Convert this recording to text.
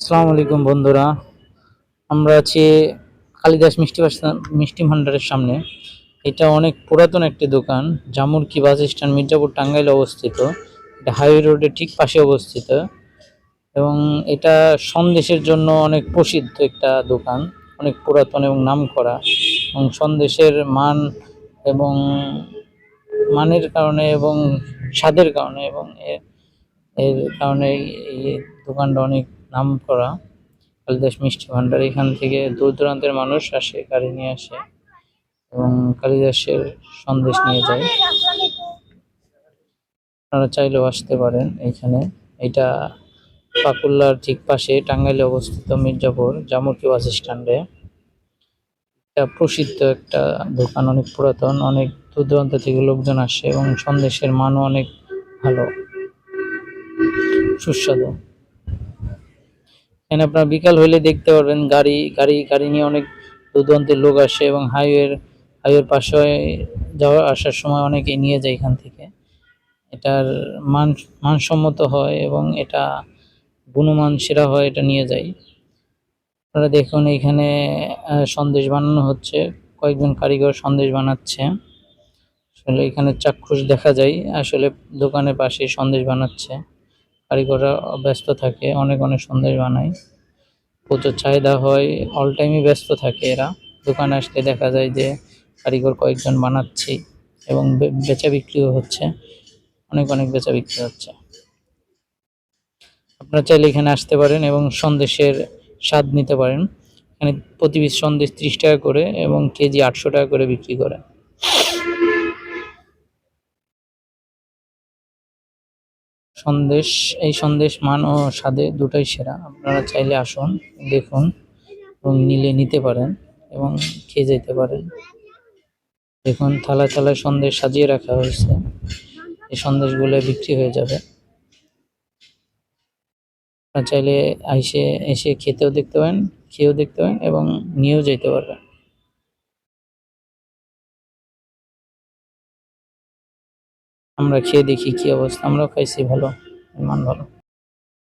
আসসালামু আলাইকুম বন্ধুরা। আমরা আছি কালিদাস মিষ্টি ভান্ডারের সামনে। এটা অনেক পুরাতন একটি দোকান। জামুরকি বাস স্ট্যান্ড, মির্জাপুর, টাঙ্গাইলে অবস্থিত। এটা হাইওয়ে রোডের ঠিক পাশে অবস্থিত এবং এটা সন্দেশের জন্য অনেক প্রসিদ্ধ একটা দোকান। অনেক পুরাতন এবং নামকরা, এবং সন্দেশের মান এবং মানের কারণে এবং স্বাদের কারণে এবং এর কারণে এই দোকানটা অনেক নামকরা। কালিদাস মিষ্টি ভান্ডার, এখান থেকে দূর দূরান্তের মানুষ আসে, গাড়ি নিয়ে আসে এবং কালিদাসের সন্দেশ নিয়ে যায়। আপনারা চাইলেও আসতে পারেন এখানে। এটা পাকুল্লার ঠিক পাশে, টাঙ্গাইলে অবস্থিত, মির্জাপুর জামুরকি বাস স্ট্যান্ডে। এটা প্রসিদ্ধ একটা দোকান, অনেক পুরাতন, অনেক দূর দূরান্ত থেকে লোকজন আসে এবং সন্দেশের মানও অনেক ভালো, সুস্বাদু। এখানে আপনারা বিকাল হইলে দেখতে পারবেন গাড়ি গাড়ি গাড়ি নিয়ে অনেক দূর দূরান্তের লোক আসে এবং হাইওয়ের পাশে যাওয়া আসার সময় অনেকে নিয়ে যায় এখান থেকে। এটার মান মানসম্মত হয় এবং এটা গুণমান সেরা হয়, এটা নিয়ে যায়। আপনারা দেখুন এখানে সন্দেশ বানানো হচ্ছে, কয়েকজন কারিগর সন্দেশ বানাচ্ছে। আসলে এখানে চাক্ষুষ দেখা যায় আসলে দোকানের পাশে সন্দেশ বানাচ্ছে। কারিগররা ব্যস্ত থাকে, অনেক অনেক সন্দেশ বানায়, প্রচুর চাহিদা হয়, অল টাইমই ব্যস্ত থাকে এরা। দোকানে আসলে দেখা যায় যে কারিগর কয়েকজন বানাচ্ছে এবং বেচা বিক্রিও হচ্ছে, অনেক অনেক বেচা বিক্রি হচ্ছে। আপনারা চাইলে এখানে আসতে পারেন এবং সন্দেশের স্বাদ নিতে পারেন। এখানে প্রতি পিস সন্দেশ 30 টাকা করে এবং কেজি 800 টাকা করে বিক্রি করে। সন্দেশ, এই সন্দেশ মান ও স্বাদে দুটোই সেরা। আপনারা চাইলে আসুন, দেখুন এবং নিতে পারেন এবং খেয়ে যেতে পারেন। দেখুন থালায় থালায় সন্দেশ সাজিয়ে রাখা হয়েছে, এই সন্দেশগুলো বিক্রি হয়ে যাবে। আপনারা চাইলে এসে খেয়েও দেখতে পারেন এবং নিয়েও যেতে পারবেন। আমরা খেয়ে দেখি কি অবস্থা, আমরাও খাইছি, ভালো, মান ভালো।